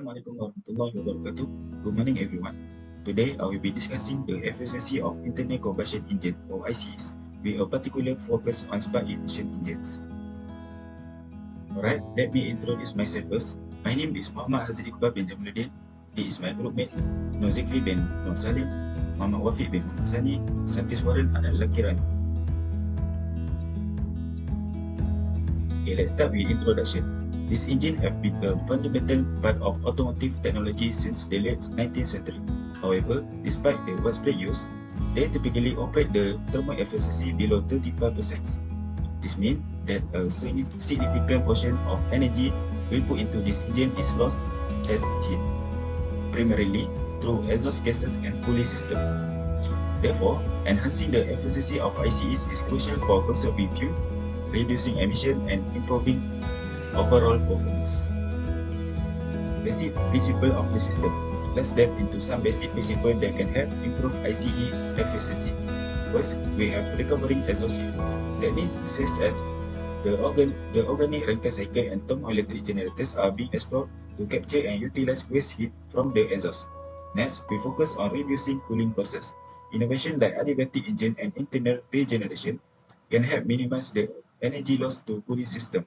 Assalamualaikum warahmatullahi wabarakatuh. Good morning everyone. Today I will be discussing the efficiency of internal combustion engine or ICEs with a particular focus on spark ignition engines. Alright, let me introduce myself first. My name is Muhammad Hazri Iqbal bin Jamaluddin. He is my groupmate, Nur Zikri bin Nur Salim, Muhammad Wafiq bin Muhammad Sani, Santis Warren adalah Kiran. Okay, let's start with introduction. This engine have been a fundamental part of automotive technology since the late 19th century. However, despite the widespread use, they typically operate the thermal efficiency below 35%. This means that a significant portion of energy we put into this engine is lost as heat, primarily through exhaust gases and cooling system. Therefore, enhancing the efficiency of ICEs is crucial for conserving fuel, reducing emission, and improving overall performance. Basic principle of the system. Let's dive into some basic principles that can help improve ICE efficiency. First, we have recovering exhaust heat. Techniques such as the organic Rankine cycle and thermoelectric generators are being explored to capture and utilize waste heat from the exhaust. Next, we focus on reducing cooling process. Innovation like adiabatic engine and internal regeneration can help minimize the energy loss to cooling system.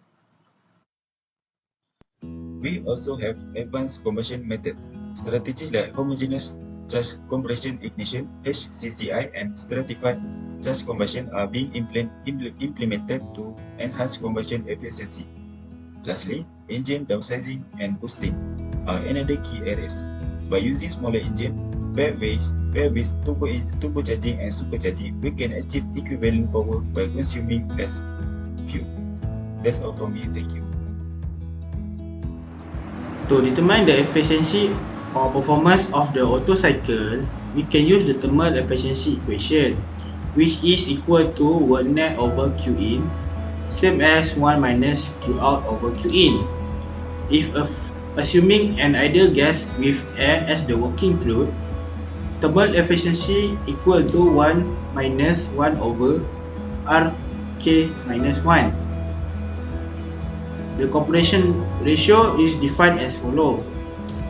We also have advanced combustion method. Strategies like homogeneous charge compression ignition (HCCI) and stratified charge combustion are being implemented to enhance combustion efficiency. Lastly, engine downsizing and boosting are another key areas. By using smaller engine paired with turbocharging and supercharging, we can achieve equivalent power by consuming less fuel. That's all from me. Thank you. To determine the efficiency or performance of the Otto cycle, we can use the thermal efficiency equation, which is equal to work net over Q in, same as 1 minus Q out over Q in. If assuming an ideal gas with air as the working fluid, thermal efficiency equal to 1 minus 1 over RK minus 1. The compression ratio is defined as follows.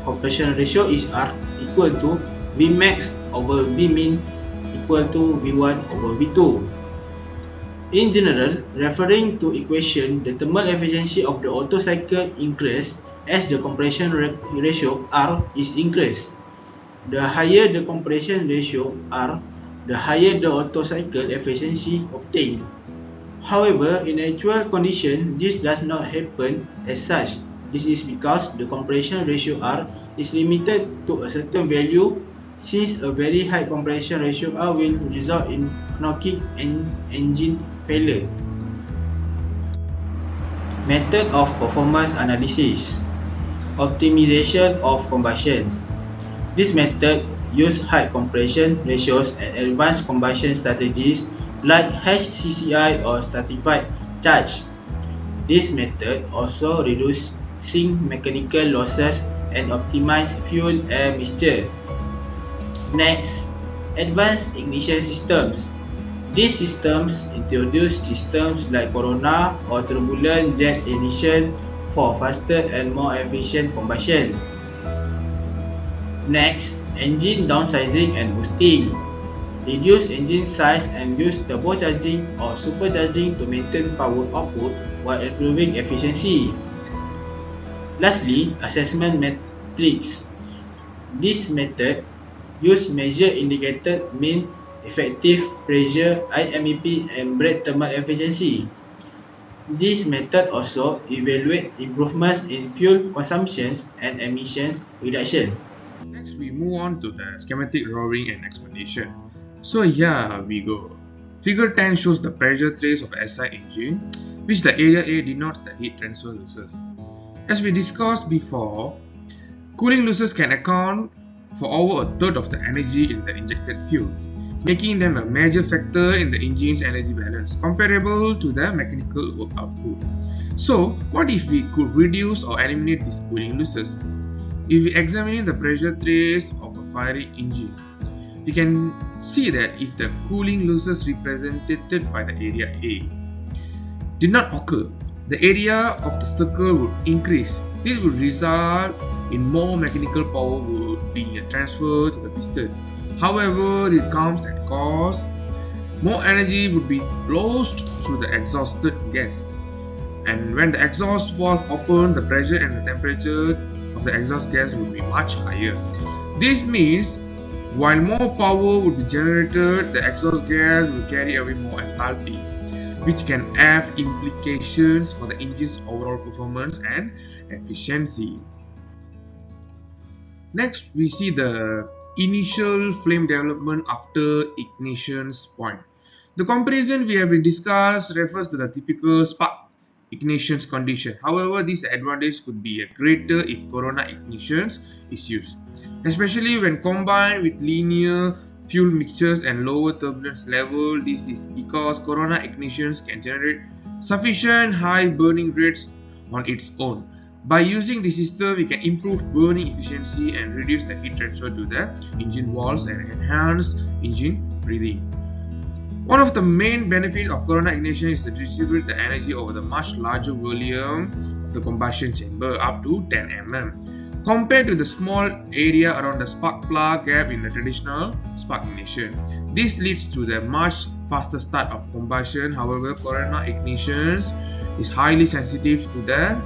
Compression ratio is R equal to Vmax over Vmin equal to V1 over V2. In general, referring to equation, the thermal efficiency of the Otto cycle increases as the compression ratio R is increased. The higher the compression ratio R, the higher the Otto cycle efficiency obtained. However, in actual condition, this does not happen as such. This is because the compression ratio R is limited to a certain value, since a very high compression ratio R will result in knocking and engine failure. Method of performance analysis. Optimization of combustions. This method uses high compression ratios and advanced combustion strategies like HCCI or stratified charge. This method also reducing mechanical losses and optimize fuel-air mixture. Next, advanced ignition systems. These systems introduce systems like corona or turbulent jet ignition for faster and more efficient combustion. Next, engine downsizing and boosting. Reduce engine size and use turbocharging or supercharging to maintain power output while improving efficiency. Lastly, assessment metrics. This method use measure indicated mean effective pressure, IMEP, and brake thermal efficiency. This method also evaluate improvements in fuel consumptions and emissions reduction. Next, we move on to the schematic drawing and explanation. So here we go. Figure 10 shows the pressure trace of SI engine, which the area A denotes the heat transfer losses. As we discussed before, cooling losses can account for over a third of the energy in the injected fuel, making them a major factor in the engine's energy balance, comparable to the mechanical work output. So, what if we could reduce or eliminate these cooling losses? If we examine the pressure trace of a fiery engine, we can see that if the cooling losses represented by the area A did not occur, the area of the circle would increase This would result in more mechanical power would be transferred to the piston. However, it comes at cost. More energy would be lost through the exhausted gas. And when the exhaust valve open, the pressure and the temperature of the exhaust gas would be much higher. This means while more power would be generated, the exhaust gas will carry away more enthalpy, which can have implications for the engine's overall performance and efficiency. Next, we see the initial flame development after ignition's point. The comparison we have been discussed refers to the typical spark ignition's condition. However, this advantage could be greater if corona ignitions is used, especially when combined with linear fuel mixtures and lower turbulence level. This is because corona ignitions can generate sufficient high burning rates on its own. By using this system, we can improve burning efficiency and reduce the heat transfer to the engine walls and enhance engine breathing. One of the main benefits of corona ignition is to distribute the energy over the much larger volume of the combustion chamber, up to 10 mm, compared to the small area around the spark plug gap in the traditional spark ignition. This leads to the much faster start of combustion. However, corona ignition is highly sensitive to the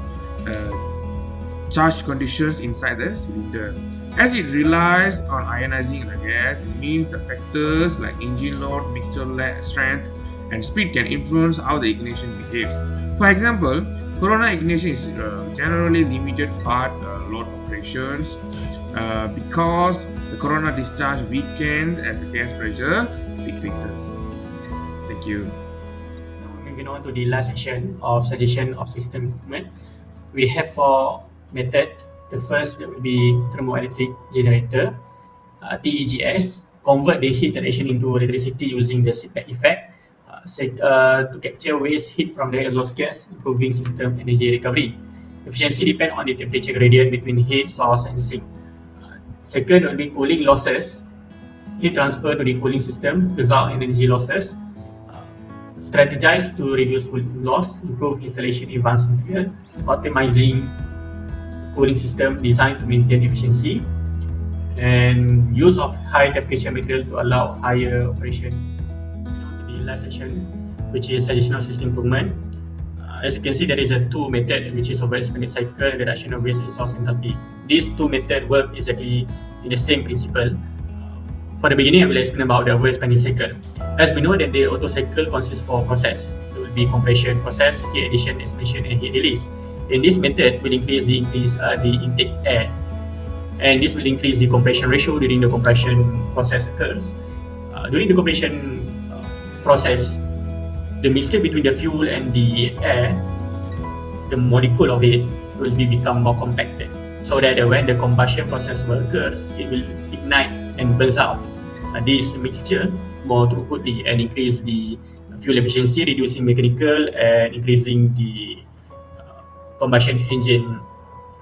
charge conditions inside the cylinder. As it relies on ionizing the gas, it means the factors like engine load, mixture strength, and speed can influence how the ignition behaves. For example, corona ignition is generally limited part load operations because the corona discharge weakens as the gas pressure decreases. Thank you. Moving on to the last section of suggestion of system improvement, we have 4 methods. The first will be thermoelectric generator, TEGS, convert the heat generation into electricity using the seatback effect to capture waste heat from the exhaust gas, improving system energy recovery. Efficiency depends on the temperature gradient between heat source and sink. Second will be cooling losses. Heat transfer to the cooling system result in energy losses. Strategize to reduce cooling loss, improve insulation in advanced material, optimizing cooling system designed to maintain efficiency, and use of high temperature material to allow higher operation. The last section, which is suggestion of system improvement. As you can see, there is a 2 method, which is over expanded cycle and reduction of waste exhaust enthalpy. These 2 methods work exactly in the same principle. For the beginning, I will explain about the over expanding cycle. As we know that the Otto cycle consists of 4 processes. It will be compression process, heat addition, expansion, and heat release. In this method, will increase the intake air, and this will increase the compression ratio during the compression process occurs. During the compression process, the mixture between the fuel and the air, the molecule of it will become more compacted, so that when the combustion process occurs, it will ignite and burns out this mixture more throughputly and increase the fuel efficiency, reducing mechanical and increasing the combustion engine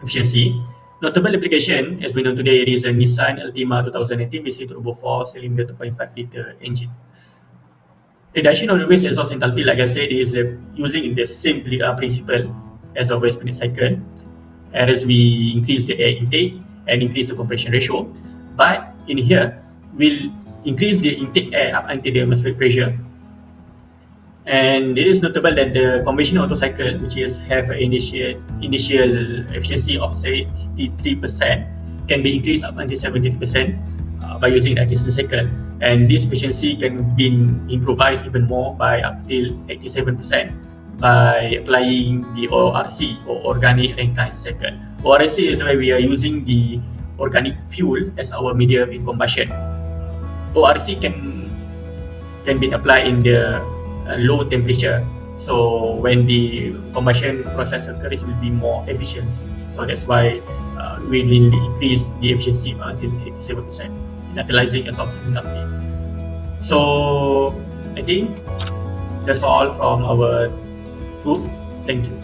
efficiency. Notable application, as we know today, is a Nissan Altima 2018 VC Turbo 4-cylinder 2.5 liter engine. Reduction of the waste exhaust enthalpy, like I said, is using the same principle as our waste minute cycle, as we increase the air intake and increase the compression ratio. But in here, we'll increase the intake air up until the atmospheric pressure. And it is notable that the conventional Otto cycle, which have an initial efficiency of say 63%, can be increased up until 73% by using the Atkinson cycle, and this efficiency can be improvised even more by up till 87% by applying the ORC, or organic rankine cycle. ORC is where we are using the organic fuel as our medium in combustion. ORC can be applied in the low temperature, so when the combustion process occurs, it will be more efficient. So that's why we will increase the efficiency until 87%, utilizing exhaust enthalpy. So I think that's all from our group. Thank you.